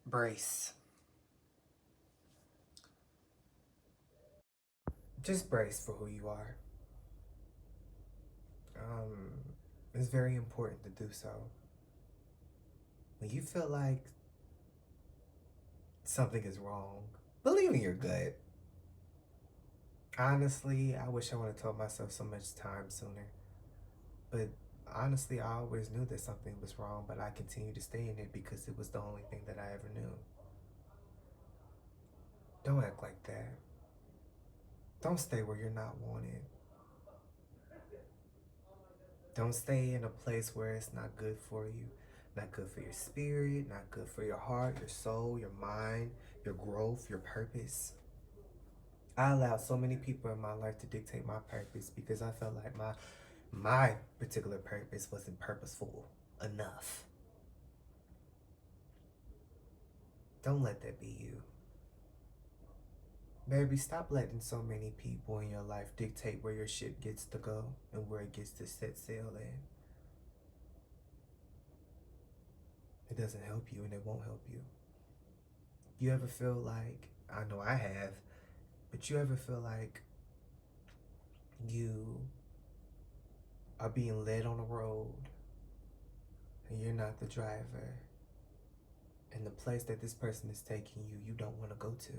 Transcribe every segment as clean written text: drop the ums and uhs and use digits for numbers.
Brace. Just brace for who you are. Um, it's very important to do so. When you feel like something is wrong, believe in your gut. Honestly, I wish I would have told myself so much time sooner. But honestly, I always knew that something was wrong, but I continued to stay in it because it was the only thing that I ever knew. Don't act like that. Don't stay where you're not wanted. Don't stay in a place where it's not good for you, not good for your spirit, not good for your heart, your soul, your mind, your growth, your purpose. I allowed so many people in my life to dictate my purpose because I felt like my particular purpose wasn't purposeful enough. Don't let that be you. Baby, stop letting so many people in your life dictate where your ship gets to go and where it gets to set sail in. It doesn't help you and it won't help you. You ever feel like, I know I have, but you ever feel like you are being led on a road and you're not the driver, and the place that this person is taking you, you don't want to go to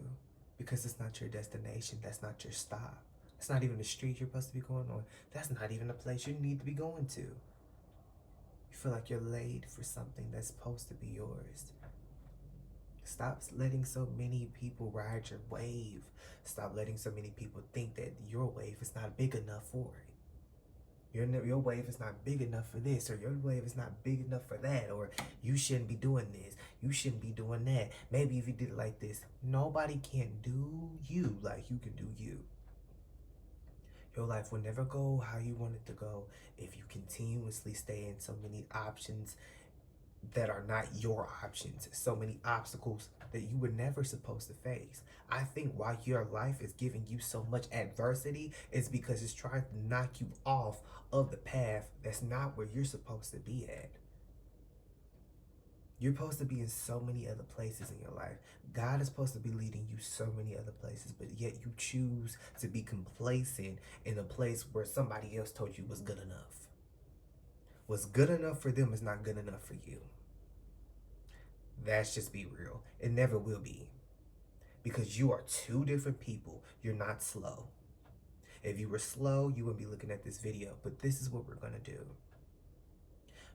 because it's not your destination, that's not your stop. It's not even the street you're supposed to be going on. That's not even the place you need to be going to. You feel like you're laid for something that's supposed to be yours. Stop letting so many people ride your wave. Stop letting so many people think that your wave is not big enough for it. Your wave is not big enough for this, or your wave is not big enough for that, or you shouldn't be doing this, you shouldn't be doing that. Maybe if you did it like this, nobody can do you like you can do you. Your life will never go how you want it to go if you continuously stay in so many options that are not your options, so many obstacles that you were never supposed to face. I think why your life is giving you so much adversity is because it's trying to knock you off of the path that's not where you're supposed to be at. You're supposed to be in so many other places in your life. God is supposed to be leading you so many other places, but yet you choose to be complacent in a place where somebody else told you was good enough. What's good enough for them is not good enough for you. That's just be real. It never will be. Because you are two different people. You're not slow. If you were slow, you wouldn't be looking at this video. But this is what we're going to do.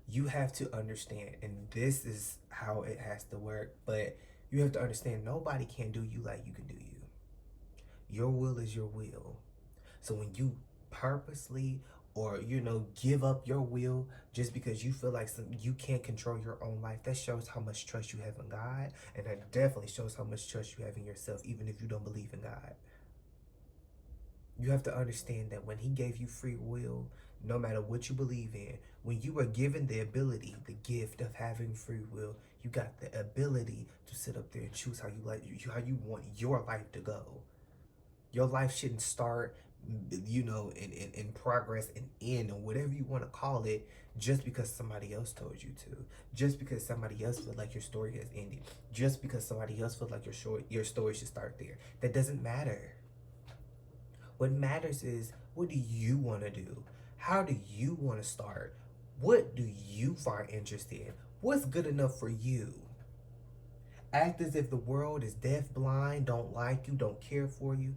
You have to understand, and this is how it has to work, but you have to understand nobody can do you like you can do you. Your will is your will. So when you purposely or give up your will just because you feel like you can't control your own life, that shows how much trust you have in God, and that definitely shows how much trust you have in yourself, even if you don't believe in God. You have to understand that when he gave you free will, no matter what you believe in, when you were given the ability, the gift of having free will, you got the ability to sit up there and choose how you want your life to go. Your life shouldn't start, in progress and end, or whatever you want to call it, just because somebody else told you to. Just because somebody else felt like your story has ended. Just because somebody else felt like your story should start there. That doesn't matter. What matters is, what do you want to do? How do you want to start? What do you find interested in? What's good enough for you? Act as if the world is deaf, blind, don't like you, don't care for you.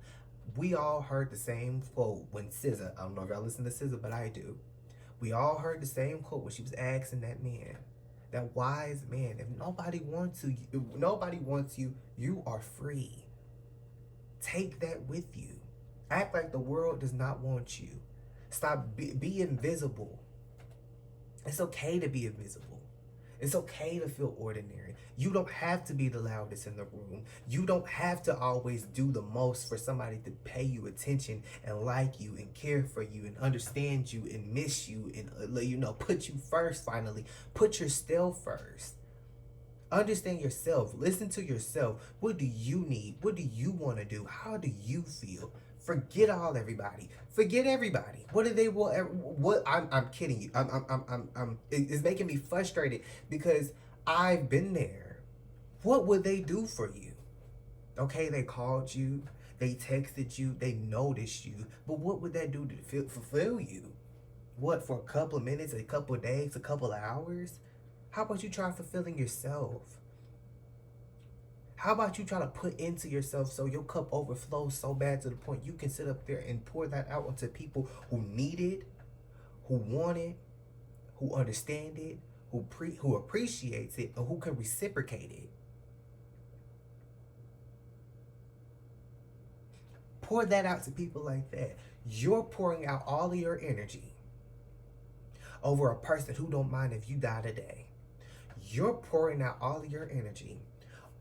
We all heard the same quote when SZA, I don't know if y'all listen to SZA, but I do. We all heard the same quote when she was asking that man, that wise man, if nobody wants you, you are free. Take that with you. Act like the world does not want you. Be invisible. It's okay to be invisible. It's okay to feel ordinary. You don't have to be the loudest in the room. You don't have to always do the most for somebody to pay you attention and like you and care for you and understand you and miss you and put you first finally. Put yourself first. Understand yourself. Listen to yourself. What do you need? What do you want to do? How do you feel? Forget everybody. Forget everybody. What do they want? What? I'm kidding you. It's making me frustrated because I've been there. what would they do for you? Okay, they called you, they texted you, they noticed you, but what would that do to fulfill you? What, for a couple of minutes, a couple of days, a couple of hours? How about you try fulfilling yourself? How about you try to put into yourself so your cup overflows so bad to the point you can sit up there and pour that out onto people who need it, who want it, who understand it, who appreciates it, and who can reciprocate it. Pour that out to people like that. You're pouring out all of your energy over a person who don't mind if you die today. You're pouring out all of your energy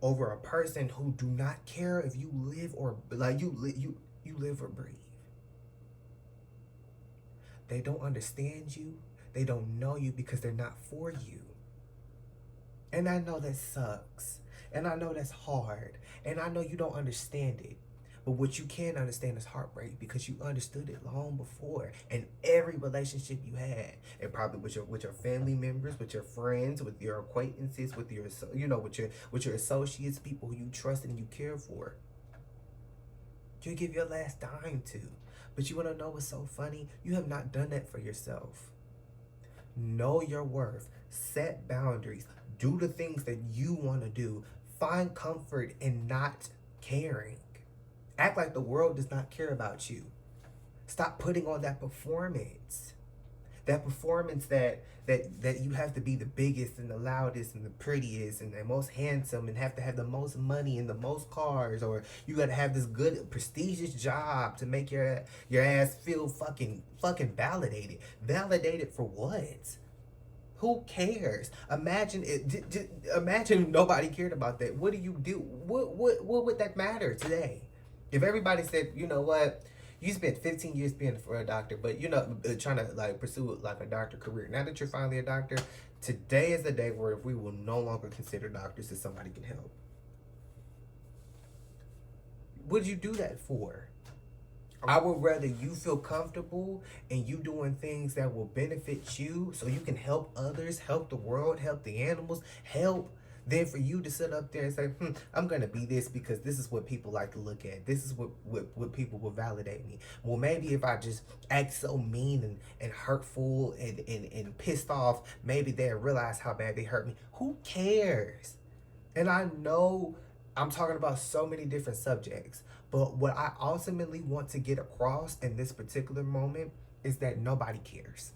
over a person who do not care if you live or like you live or breathe. They don't understand you. They don't know you because they're not for you. And I know that sucks. And I know that's hard. And I know you don't understand it. But what you can understand is heartbreak because you understood it long before. In every relationship you had, and probably with your family members, with your friends, with your acquaintances, with your with your associates, people who you trust and you care for. You give your last dime to. But you want to know what's so funny? You have not done that for yourself. Know your worth. Set boundaries. Do the things that you want to do. Find comfort in not caring. Act like the world does not care about you. Stop putting on that performance. That performance that you have to be the biggest and the loudest and the prettiest and the most handsome and have to have the most money and the most cars, or you gotta have this good prestigious job to make your ass feel fucking validated. Validated for what? Who cares? Imagine it. Imagine nobody cared about that. What do you do? What would that matter today? If everybody said, you know what, you spent 15 years being for a doctor, but trying to like pursue like a doctor career. Now that you're finally a doctor, today is the day where we will no longer consider doctors as somebody can help. What did you do that for? I would rather you feel comfortable and you doing things that will benefit you so you can help others, help the world, help the animals, help, than for you to sit up there and say, I'm going to be this because this is what people like to look at. This is what people will validate me. Well, maybe if I just act so mean and hurtful and pissed off, maybe they'll realize how bad they hurt me. Who cares? And I know I'm talking about so many different subjects, but what I ultimately want to get across in this particular moment is that nobody cares.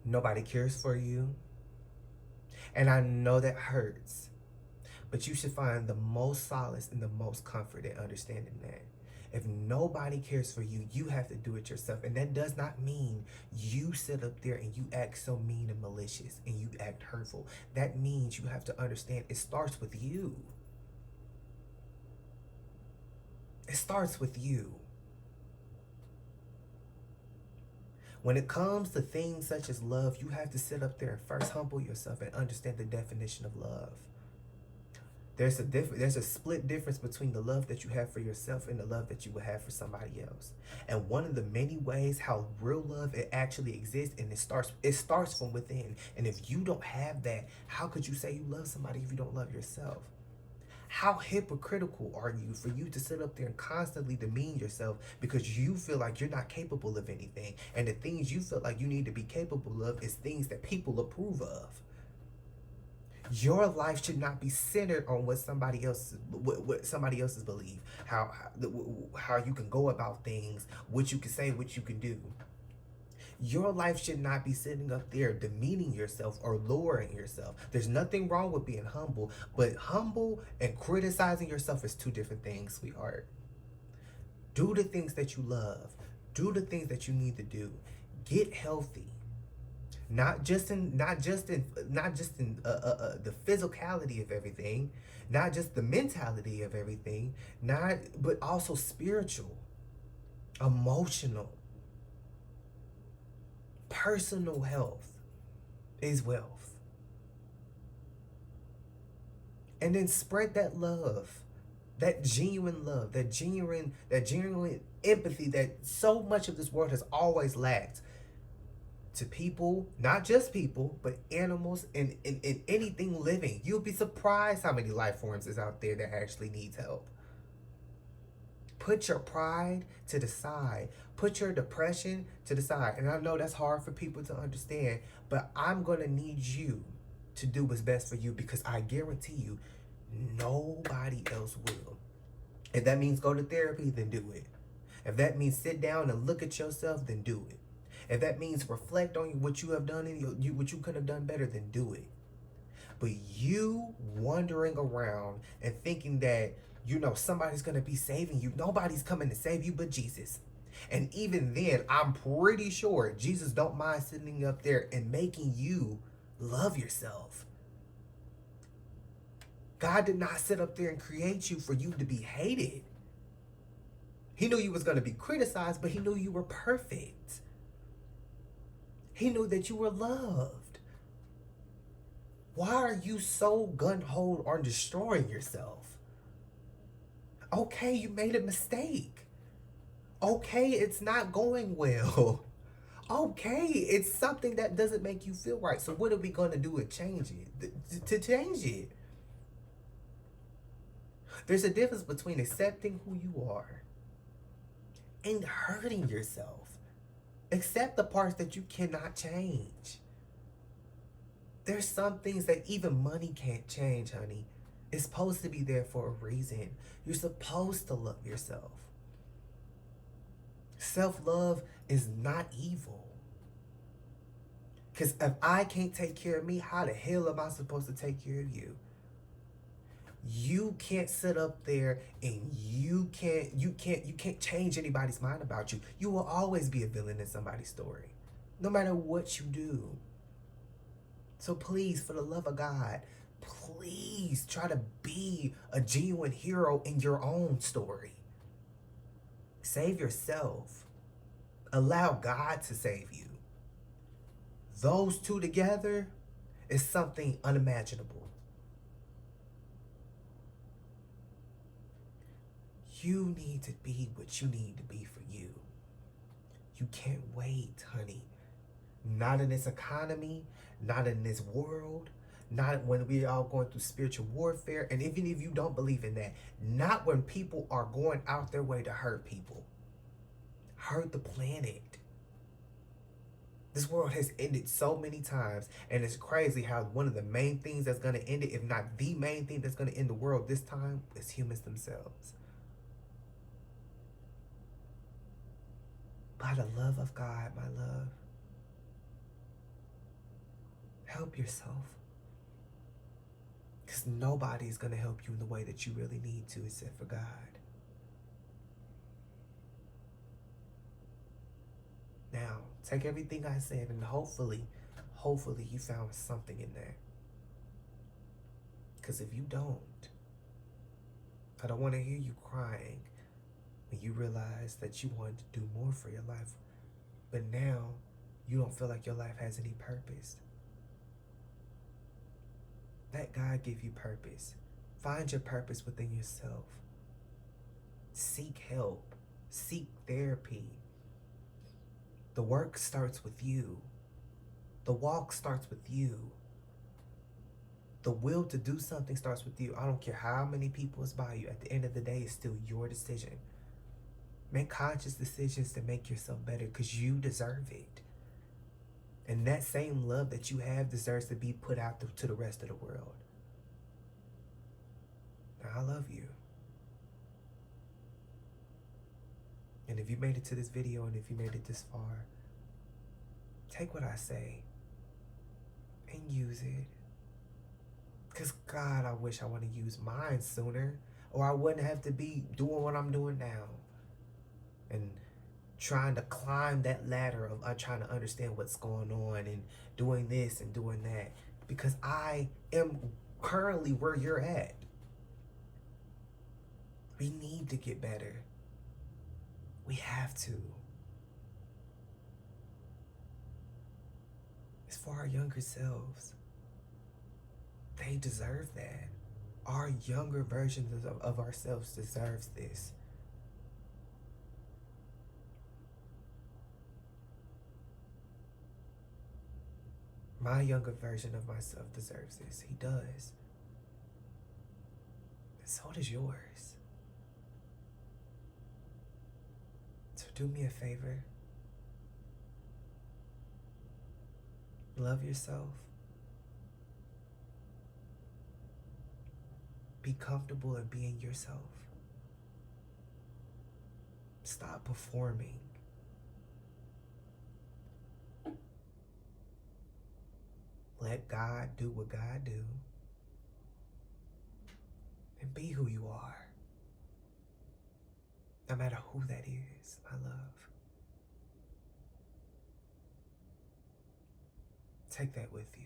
Nobody cares for you. And I know that hurts, but you should find the most solace and the most comfort in understanding that. If nobody cares for you, you have to do it yourself. And that does not mean you sit up there and you act so mean and malicious and you act hurtful. That means you have to understand it starts with you. It starts with you. When it comes to things such as love, you have to sit up there and first humble yourself and understand the definition of love. There's a split difference between the love that you have for yourself and the love that you will have for somebody else. And one of the many ways how real love it actually exists, and it starts from within. And if you don't have that, how could you say you love somebody if you don't love yourself? How hypocritical are you for you to sit up there and constantly demean yourself because you feel like you're not capable of anything, and the things you feel like you need to be capable of is things that people approve of. Your life should not be centered on what somebody else's belief, how you can go about things, what you can say, what you can do. Your life should not be sitting up there demeaning yourself or lowering yourself. There's nothing wrong with being humble, but humble and criticizing yourself is two different things, sweetheart. Do the things that you love. Do the things that you need to do. Get healthy. Not just in the physicality of everything, not just the mentality of everything, but also spiritual, emotional. Personal health is wealth. And then spread that love, that genuine love, that genuine empathy that so much of this world has always lacked. to people, not just people, but animals and anything living. You'll be surprised how many life forms is out there that actually needs help. Put your pride to the side. Put your depression to the side. And I know that's hard for people to understand, but I'm going to need you to do what's best for you, because I guarantee you, nobody else will. If that means go to therapy, then do it. If that means sit down and look at yourself, then do it. If that means reflect on what you have done and what you could have done better, then do it. But you wandering around and thinking that, somebody's going to be saving you. Nobody's coming to save you but Jesus. And even then, I'm pretty sure Jesus don't mind sitting up there and making you love yourself. God did not sit up there and create you for you to be hated. He knew you was going to be criticized, but he knew you were perfect. He knew that you were loved. Why are you so gun-ho on destroying yourself? Okay, you made a mistake. Okay, it's not going well. Okay, it's something that doesn't make you feel right. So what are we going to do to change it? To change it. There's a difference between accepting who you are and hurting yourself. Accept the parts that you cannot change. There's some things that even money can't change, honey. It's supposed to be there for a reason. You're supposed to love yourself. Self-love is not evil. Because if I can't take care of me, how the hell am I supposed to take care of you? You can't sit up there and you can't change anybody's mind about you. You will always be a villain in somebody's story, no matter what you do. So please, for the love of God, please try to be a genuine hero in your own story. Save yourself. Allow God to save you. Those two together is something unimaginable. You need to be what you need to be for you. You can't wait, honey. Not in this economy, not in this world, not when we are all going through spiritual warfare. And even if you don't believe in that, not when people are going out their way to hurt people. Hurt the planet. This world has ended so many times, and it's crazy how one of the main things that's going to end it, if not the main thing that's going to end the world this time, is humans themselves. By the love of God, my love, help yourself. Because nobody's going to help you in the way that you really need to except for God. Now, take everything I said and hopefully you found something in there. Because if you don't, I don't want to hear you crying when you realize that you wanted to do more for your life, but now you don't feel like your life has any purpose. Let God give you purpose. Find your purpose within yourself. Seek help. Seek therapy. The work starts with you. The walk starts with you. The will to do something starts with you. I don't care how many people is by you. At the end of the day, it's still your decision. Make conscious decisions to make yourself better, because you deserve it. And that same love that you have deserves to be put out to the rest of the world. Now, I love you. And if you made it to this video, and if you made it this far, take what I say and use it. Because God, I wish I would have used mine sooner, or I wouldn't have to be doing what I'm doing now. And trying to climb that ladder of trying to understand what's going on and doing this and doing that. Because I am currently where you're at. We need to get better. We have to. It's for our younger selves. They deserve that. Our younger versions of ourselves deserves this. My younger version of myself deserves this. He does. And so does yours. So do me a favor. Love yourself. Be comfortable in being yourself. Stop performing. Let God do what God do. And be who you are. No matter who that is, my love. Take that with you.